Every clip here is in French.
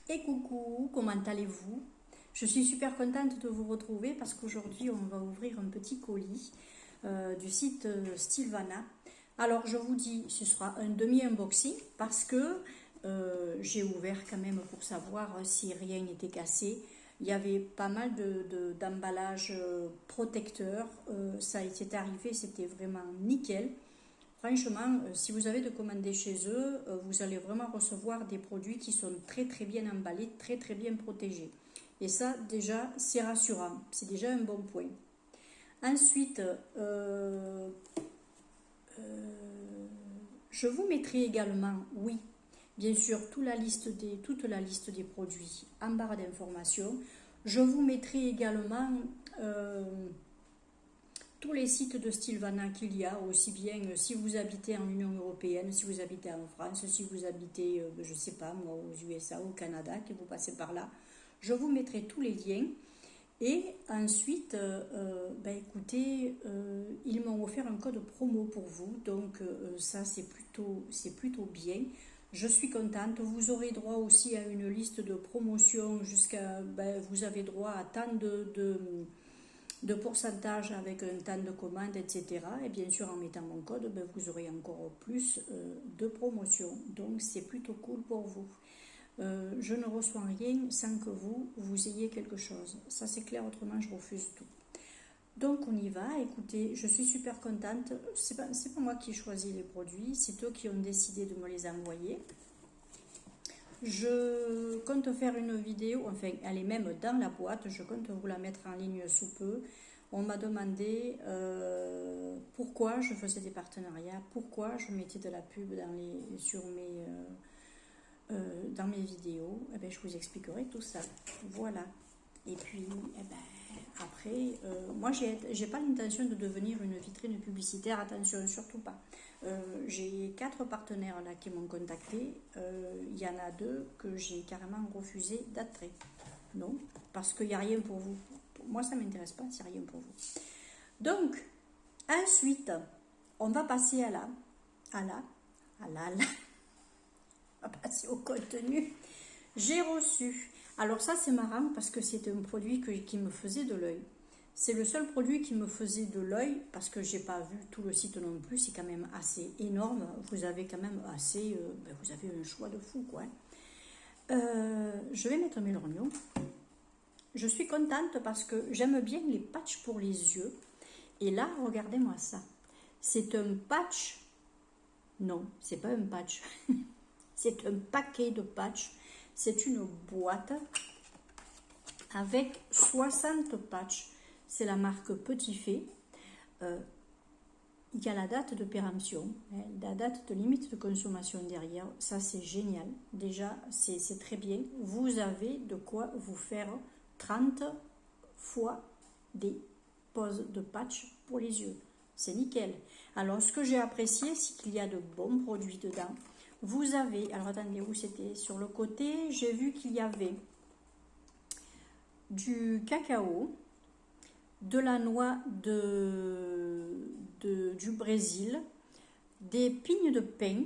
Et coucou, comment allez-vous? Je suis super contente de vous retrouver parce qu'aujourd'hui on va ouvrir un petit colis du site Stylevana. Alors je vous dis, ce sera un demi-unboxing parce que j'ai ouvert quand même pour savoir si rien n'était cassé. Il y avait pas mal d'emballages protecteurs. Ça était arrivé, c'était vraiment nickel. Franchement, si vous avez de commander chez eux, vous allez vraiment recevoir des produits qui sont très très bien emballés, très très bien protégés. Et ça, déjà, c'est rassurant. C'est déjà un bon point. Ensuite, je vous mettrai également, oui, bien sûr, toute la liste des produits en barre d'information. Je vous mettrai également tous les sites de Stylevana qu'il y a, aussi bien si vous habitez en Union Européenne, si vous habitez en France, si vous habitez, je ne sais pas, moi, aux USA, au Canada, que vous passez par là. Je vous mettrai tous les liens. Et ensuite, écoutez, ils m'ont offert un code promo pour vous, donc ça c'est plutôt bien. Je suis contente. Vous aurez droit aussi à une liste de promotions jusqu'à, vous avez droit à tant de pourcentage avec un temps de commande, etc. Et bien sûr, en mettant mon code, vous aurez encore plus de promotions. Donc, c'est plutôt cool pour vous. Je ne reçois rien sans que vous ayez quelque chose. Ça, c'est clair, autrement, je refuse tout. Donc, on y va. Écoutez, je suis super contente. C'est pas moi qui ai choisi les produits, c'est eux qui ont décidé de me les envoyer. Je compte faire une vidéo, enfin elle est même dans la boîte, je compte vous la mettre en ligne sous peu. On m'a demandé pourquoi je faisais des partenariats, pourquoi je mettais de la pub dans mes vidéos. Eh bien, je vous expliquerai tout ça. Voilà. Et puis, après, moi, j'ai pas l'intention de devenir une vitrine publicitaire, attention, surtout pas. J'ai 4 partenaires là qui m'ont contacté. Il y en a 2 que j'ai carrément refusé d'attraper. Non, parce qu'il n'y a rien pour vous. Moi, ça ne m'intéresse pas, c'est rien pour vous. Donc, ensuite, on va passer à la, on va passer au contenu. J'ai reçu. Alors ça, c'est marrant parce que c'est un produit qui me faisait de l'œil. C'est le seul produit qui me faisait de l'œil parce que j'ai pas vu tout le site non plus. C'est quand même assez énorme. Vous avez quand même vous avez un choix de fou, quoi. Je vais mettre mes lorgnons. Je suis contente parce que j'aime bien les patchs pour les yeux. Et là, regardez-moi ça. C'est un patch. Non, c'est pas un patch. C'est un paquet de patchs. C'est une boîte avec 60 patchs. C'est la marque Petit Fait. Il y a la date de péremption, la date de limite de consommation derrière. Ça, c'est génial. Déjà, c'est très bien. Vous avez de quoi vous faire 30 fois des poses de patch pour les yeux. C'est nickel. Alors, ce que j'ai apprécié, c'est qu'il y a de bons produits dedans. Vous avez, alors attendez, où c'était? Sur le côté, j'ai vu qu'il y avait du cacao, de la noix du Brésil, des pignes de pain,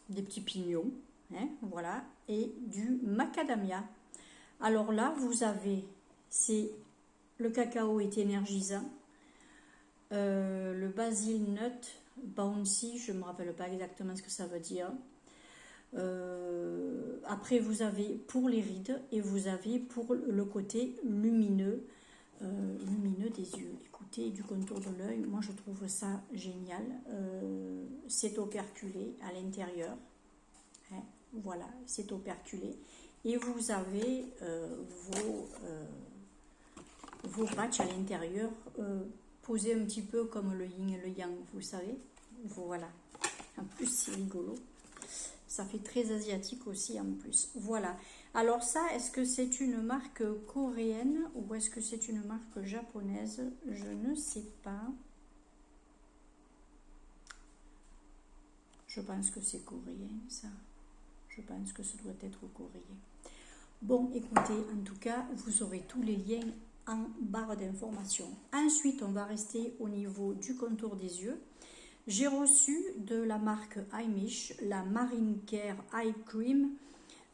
des petits pignons, voilà, et du macadamia. Alors là, vous avez, le cacao est énergisant, le basil nut bouncy, je ne me rappelle pas exactement ce que ça veut dire. Après, vous avez pour les rides et vous avez pour le côté lumineux des yeux. Écoutez, du contour de l'œil, moi je trouve ça génial. C'est operculé à l'intérieur. Voilà, c'est operculé. Et vous avez vos patchs à l'intérieur, posés un petit peu comme le yin et le yang, vous savez. Voilà. En plus, c'est rigolo. Ça fait très asiatique aussi en plus. Voilà. Alors ça, est-ce que c'est une marque coréenne ou est-ce que c'est une marque japonaise? Je ne sais pas. Je pense que c'est coréen, ça. Je pense que ça doit être coréen. Bon, écoutez, en tout cas, vous aurez tous les liens en barre d'information. Ensuite, on va rester au niveau du contour des yeux. J'ai reçu de la marque Heimish la Marine Care Eye Cream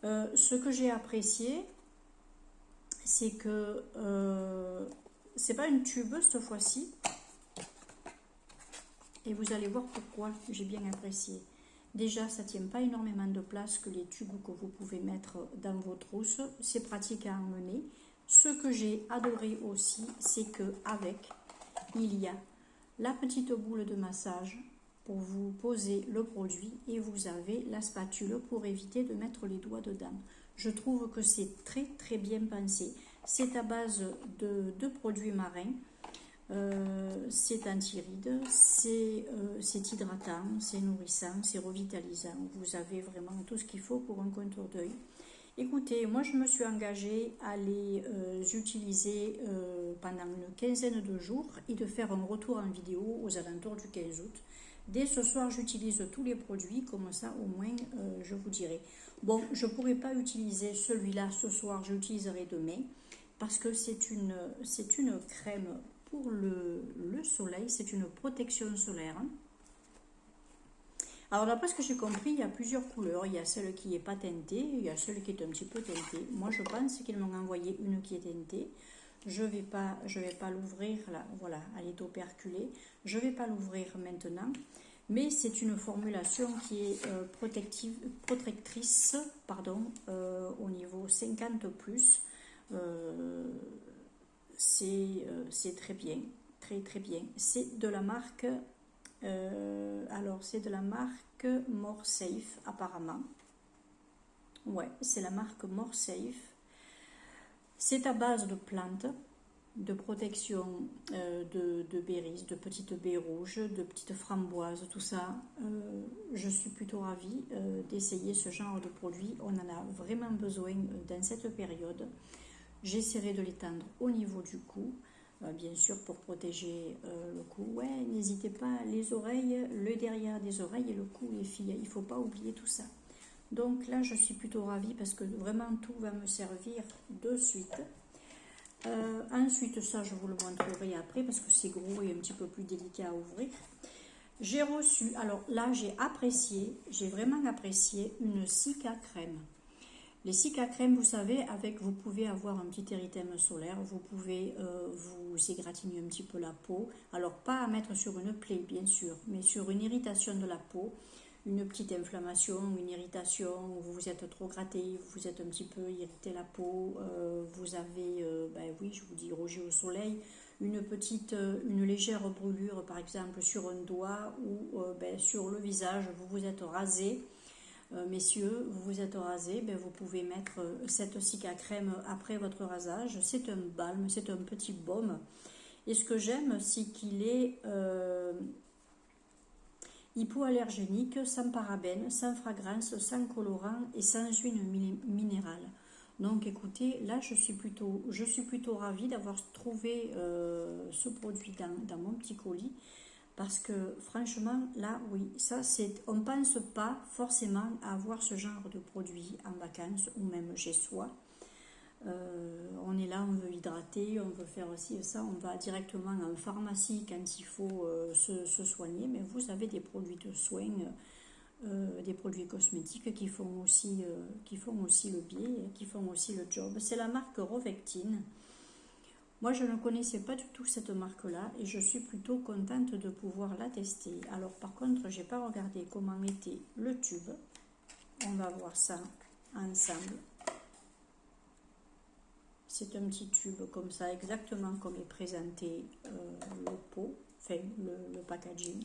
Ce que j'ai apprécié, c'est que c'est pas une tube cette fois-ci. Et vous allez voir pourquoi j'ai bien apprécié. Déjà, ça ne tient pas énormément de place que les tubes que vous pouvez mettre dans vos trousses. C'est pratique à emmener. Ce que j'ai adoré aussi, c'est qu'avec, il y a la petite boule de massage pour vous poser le produit et vous avez la spatule pour éviter de mettre les doigts dedans. Je trouve que c'est très très bien pensé. C'est à base de produits marins. C'est anti-rides, c'est hydratant, c'est nourrissant, c'est revitalisant. Vous avez vraiment tout ce qu'il faut pour un contour d'œil. Écoutez, moi je me suis engagée à les utiliser pendant une quinzaine de jours et de faire un retour en vidéo aux alentours du 15 août. Dès ce soir, j'utilise tous les produits, comme ça au moins je vous dirai. Bon, je ne pourrai pas utiliser celui-là ce soir, je l'utiliserai demain parce que c'est une crème pour le soleil, c'est une protection solaire. Alors d'après ce que j'ai compris, il y a plusieurs couleurs. Il y a celle qui n'est pas teintée, il y a celle qui est un petit peu teintée. Moi je pense qu'ils m'ont envoyé une qui est teintée. Je vais pas l'ouvrir là, voilà, elle est operculée. Je ne vais pas l'ouvrir maintenant. Mais c'est une formulation qui est protectrice au niveau 50+. C'est très bien, très très bien. C'est de la marque, c'est de la marque More Safe apparemment. Ouais, c'est la marque More Safe. C'est à base de plantes, de protection de baies, de petites baies rouges, de petites framboises, tout ça. Je suis plutôt ravie d'essayer ce genre de produit. On en a vraiment besoin dans cette période. J'essaierai de l'étendre au niveau du cou, bien sûr pour protéger le cou. Ouais, n'hésitez pas, les oreilles, le derrière des oreilles et le cou, les filles, il ne faut pas oublier tout ça. Donc là, je suis plutôt ravie parce que vraiment tout va me servir de suite. Ensuite, ça, je vous le montrerai après parce que c'est gros et un petit peu plus délicat à ouvrir. J'ai reçu, alors là, j'ai vraiment apprécié une Cica crème. Les Cica crème, vous savez, vous pouvez avoir un petit érythème solaire, vous pouvez vous égratigner un petit peu la peau. Alors, pas à mettre sur une plaie, bien sûr, mais sur une irritation de la peau, une petite inflammation, une irritation, vous vous êtes trop gratté, vous vous êtes un petit peu irrité la peau, vous avez, oui, je vous dis, rougi au soleil, une légère brûlure, par exemple, sur un doigt ou sur le visage, vous vous êtes rasé. Messieurs, vous vous êtes rasé, vous pouvez mettre cette Cica crème après votre rasage. C'est un balme, c'est un petit baume. Et ce que j'aime, c'est qu'il est hypoallergénique, sans parabènes, sans fragrance, sans colorant et sans huile minérale. Donc écoutez, là je suis plutôt ravie d'avoir trouvé ce produit dans mon petit colis. Parce que franchement, là, oui, on ne pense pas forcément à avoir ce genre de produit en vacances ou même chez soi. On est là, on veut hydrater, on veut faire aussi ça, on va directement en pharmacie quand il faut se soigner, mais vous avez des produits de soins, des produits cosmétiques qui font aussi le biais, qui font aussi le job. C'est la marque Rovectine. Moi, je ne connaissais pas du tout cette marque-là et je suis plutôt contente de pouvoir la tester. Alors, par contre, je n'ai pas regardé comment était le tube. On va voir ça ensemble. C'est un petit tube comme ça, exactement comme est présenté le pot, enfin le packaging.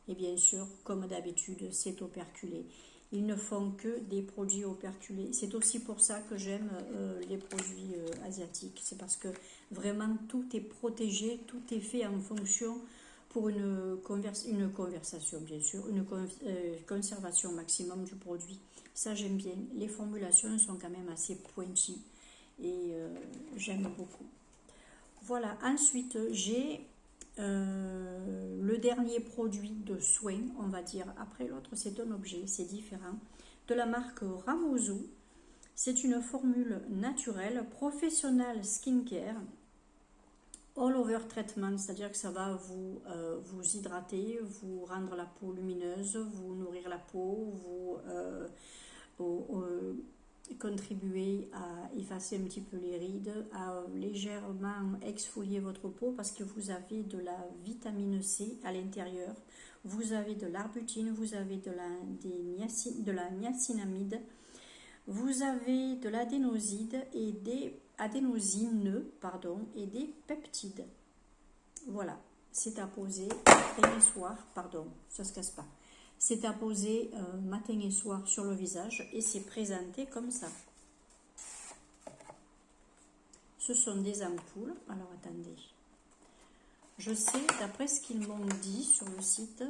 Et bien sûr, comme d'habitude, c'est operculé. Ils ne font que des produits operculés. C'est aussi pour ça que j'aime les produits asiatiques. C'est parce que vraiment tout est protégé, tout est fait en fonction pour une conversation, bien sûr, une conservation maximum du produit. Ça, j'aime bien. Les formulations sont quand même assez pointues et j'aime beaucoup. Voilà, ensuite, j'ai le dernier produit de soin, on va dire. Après l'autre, c'est un objet, c'est différent. De la marque Ramosu. C'est une formule naturelle, professionnelle skincare, all over treatment, c'est-à-dire que ça va vous hydrater, vous rendre la peau lumineuse, vous nourrir la peau, contribuer à effacer un petit peu les rides, à légèrement exfolier votre peau parce que vous avez de la vitamine C à l'intérieur, vous avez de l'arbutine, vous avez de la niacinamide, vous avez de l'adénoside et des adénosines, pardon, et des peptides. Voilà, c'est à poser matin et soir, pardon, ça se casse pas. C'est à poser matin et soir sur le visage et c'est présenté comme ça. Ce sont des ampoules. Alors attendez. Je sais, d'après ce qu'ils m'ont dit sur le site,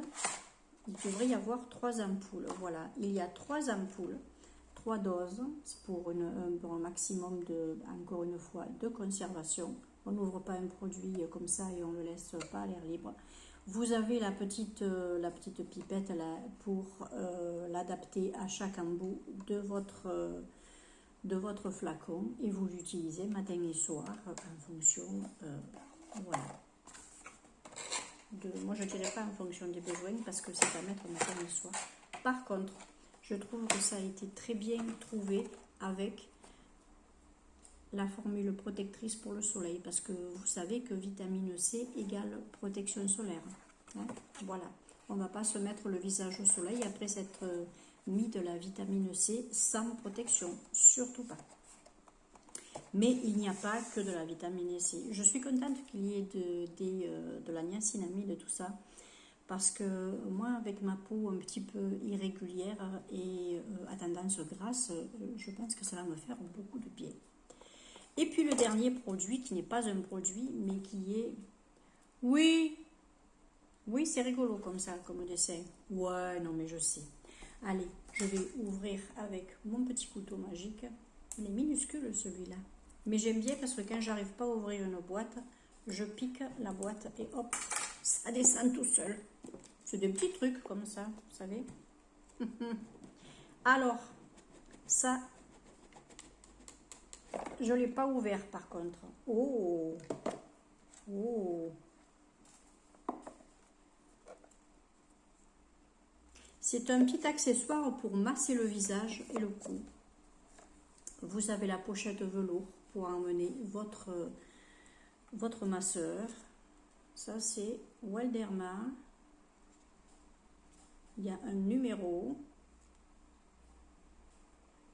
il devrait y avoir 3 ampoules. Voilà, il y a 3 ampoules, 3 doses pour un maximum de, encore une fois, de conservation. On n'ouvre pas un produit comme ça et on ne le laisse pas à l'air libre. Vous avez la petite pipette là pour l'adapter à chaque embout de votre flacon et vous l'utilisez matin et soir en fonction, voilà. Moi je ne dirais pas en fonction des besoins parce que c'est à mettre matin et soir. Par contre, je trouve que ça a été très bien trouvé avec la formule protectrice pour le soleil parce que vous savez que vitamine C égale protection solaire. Hein, voilà, on ne va pas se mettre le visage au soleil après s'être mis de la vitamine C sans protection, surtout pas. Mais il n'y a pas que de la vitamine C. Je suis contente qu'il y ait de la niacinamide et tout ça parce que moi avec ma peau un petit peu irrégulière et à tendance grasse, je pense que ça va me faire beaucoup de bien. Et puis le dernier produit, qui n'est pas un produit, mais qui est... Oui, c'est rigolo comme ça, comme dessin. Ouais, non, mais je sais. Allez, je vais ouvrir avec mon petit couteau magique. Il est minuscule celui-là. Mais j'aime bien parce que quand j'arrive pas à ouvrir une boîte, je pique la boîte et hop, ça descend tout seul. C'est des petits trucs comme ça, vous savez. Alors, ça... Je ne l'ai pas ouvert par contre. Oh! C'est un petit accessoire pour masser le visage et le cou. Vous avez la pochette velours pour emmener votre masseur. Ça c'est Welderma. Il y a un numéro.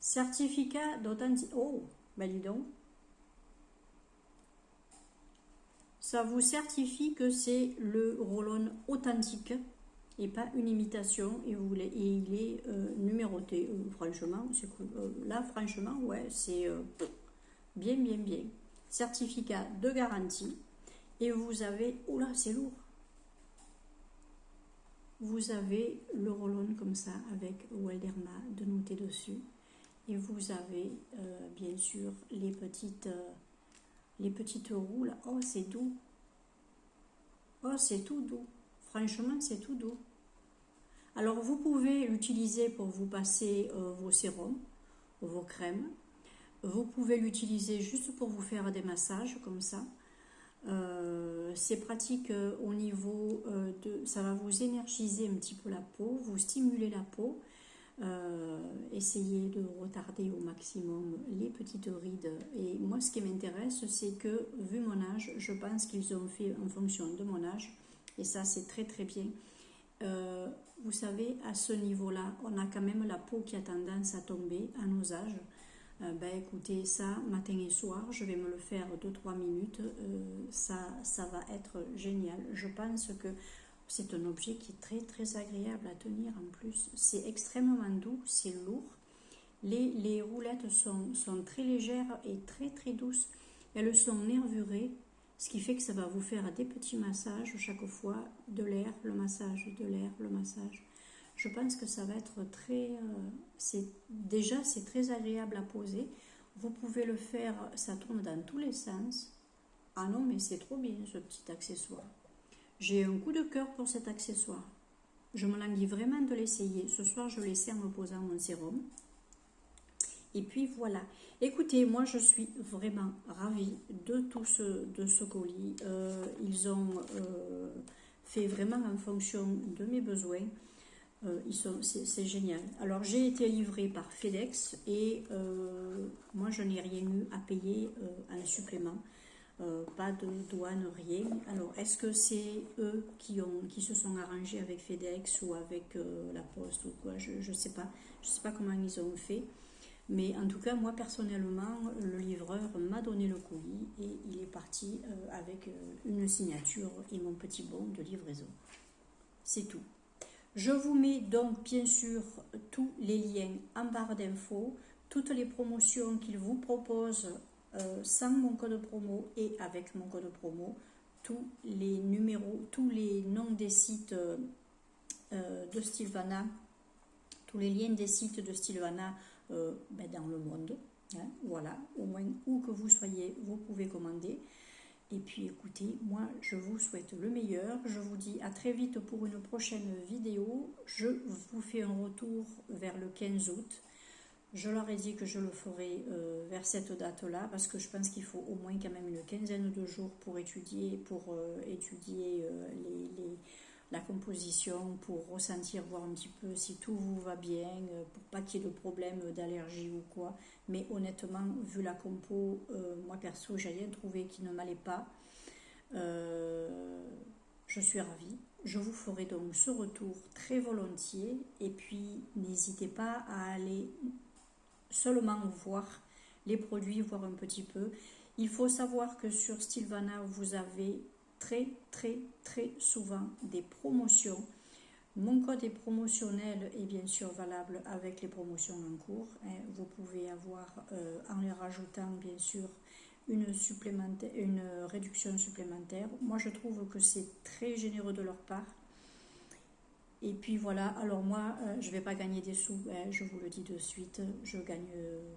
Certificat d'authenticité. Oh! Ben dis donc, ça vous certifie que c'est le roll-on authentique et pas une imitation et il est numéroté. Franchement, c'est cool. Là, franchement, ouais, c'est bien. Certificat de garantie et vous avez, oh là, c'est lourd. Vous avez le roll-on comme ça avec Welderma de noter dessus. Et vous avez bien sûr les petites roues là. Oh, c'est doux. Oh, c'est tout doux. Franchement, c'est tout doux. Alors, vous pouvez l'utiliser pour vous passer vos sérums, vos crèmes. Vous pouvez l'utiliser juste pour vous faire des massages comme ça. C'est pratique au niveau ça va vous énergiser un petit peu la peau, vous stimuler la peau. Essayez de retarder au maximum les petites rides et moi ce qui m'intéresse c'est que vu mon âge je pense qu'ils ont fait en fonction de mon âge et ça c'est très bien. Vous savez à ce niveau là on a quand même la peau qui a tendance à tomber à nos âges. Ben écoutez ça matin et soir je vais me le faire 2-3 minutes, ça va être génial. Je pense que c'est un objet qui est très agréable à tenir en plus. C'est extrêmement doux, c'est lourd. Les roulettes sont très légères et très douces. Elles sont nervurées, ce qui fait que ça va vous faire des petits massages chaque fois, de l'air, le massage, de l'air, le massage. Je pense que ça va être c'est très agréable à poser. Vous pouvez le faire, ça tourne dans tous les sens. Ah non, mais c'est trop bien ce petit accessoire. J'ai un coup de cœur pour cet accessoire. Je me languis vraiment de l'essayer. Ce soir, je l'essaie en me posant mon sérum. Et puis voilà. Écoutez, moi je suis vraiment ravie de ce colis. Ils ont fait vraiment en fonction de mes besoins. C'est génial. Alors j'ai été livrée par FedEx et moi je n'ai rien eu à payer en supplément. Pas de douane, rien. Alors, est-ce que c'est eux qui se sont arrangés avec FedEx ou avec la Poste ou quoi? Je ne sais pas. Je sais pas comment ils ont fait. Mais en tout cas, moi personnellement, le livreur m'a donné le colis et il est parti avec une signature et mon petit bon de livraison. C'est tout. Je vous mets donc bien sûr tous les liens en barre d'infos, toutes les promotions qu'ils vous proposent sans mon code promo et avec mon code promo, tous les numéros, tous les noms des sites de Stilvana, tous les liens des sites de Stilvana dans le monde. Hein, voilà, au moins où que vous soyez, vous pouvez commander. Et puis écoutez, moi je vous souhaite le meilleur. Je vous dis à très vite pour une prochaine vidéo. Je vous fais un retour vers le 15 août. Je leur ai dit que je le ferai vers cette date-là parce que je pense qu'il faut au moins quand même une quinzaine de jours pour étudier, la composition, pour ressentir, voir un petit peu si tout vous va bien, pour pas qu'il y ait de problème d'allergie ou quoi. Mais honnêtement, vu la compo, moi perso, j'ai rien trouvé qui ne m'allait pas. Je suis ravie. Je vous ferai donc ce retour très volontiers. Et puis, n'hésitez pas à aller seulement voir les produits, voir un petit peu. Il faut savoir que sur Stilvana, vous avez très souvent des promotions. Mon code est promotionnel et bien sûr valable avec les promotions en cours. Vous pouvez avoir, en les rajoutant bien sûr, une réduction supplémentaire. Moi je trouve que c'est très généreux de leur part. Et puis voilà, alors moi, je ne vais pas gagner des sous, je vous le dis de suite, je ne gagne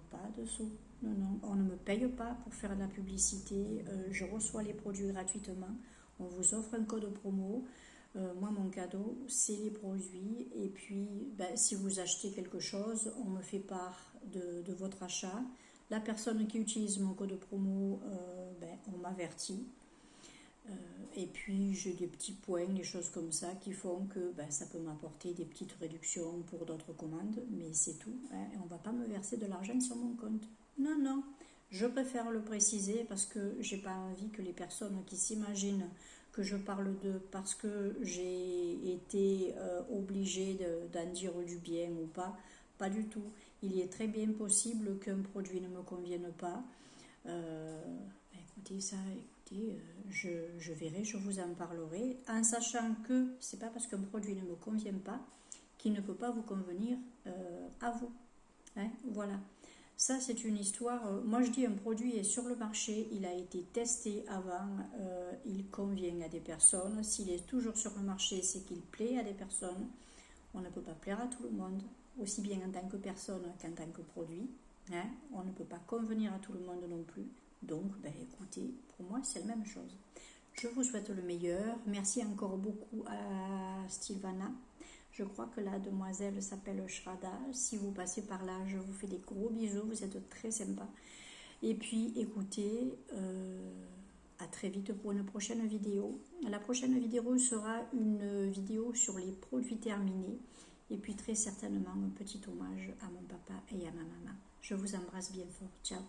pas de sous. Non, non, on ne me paye pas pour faire de la publicité, je reçois les produits gratuitement, on vous offre un code promo. Moi, mon cadeau, c'est les produits. Et puis, si vous achetez quelque chose, on me fait part de votre achat. La personne qui utilise mon code promo, on m'avertit. Et puis j'ai des petits points, des choses comme ça qui font que ça peut m'apporter des petites réductions pour d'autres commandes, mais c'est tout. On ne va pas me verser de l'argent sur mon compte. Non, non, je préfère le préciser parce que j'ai pas envie que les personnes qui s'imaginent que je parle d'eux parce que j'ai été obligée d'en dire du bien ou pas du tout. Il est très bien possible qu'un produit ne me convienne pas. Écoutez, je verrai, je vous en parlerai, en sachant que c'est pas parce qu'un produit ne me convient pas qu'il ne peut pas vous convenir à vous. Voilà. Ça, c'est une histoire. Moi, je dis un produit est sur le marché, il a été testé avant, il convient à des personnes. S'il est toujours sur le marché, c'est qu'il plaît à des personnes. On ne peut pas plaire à tout le monde, aussi bien en tant que personne qu'en tant que produit. On ne peut pas convenir à tout le monde non plus. Donc, écoutez, pour moi, c'est la même chose. Je vous souhaite le meilleur. Merci encore beaucoup à Stilvana. Je crois que la demoiselle s'appelle Shrada. Si vous passez par là, je vous fais des gros bisous. Vous êtes très sympa. Et puis, écoutez, à très vite pour une prochaine vidéo. La prochaine vidéo sera une vidéo sur les produits terminés. Et puis, très certainement, un petit hommage à mon papa et à ma maman. Je vous embrasse bien fort. Ciao.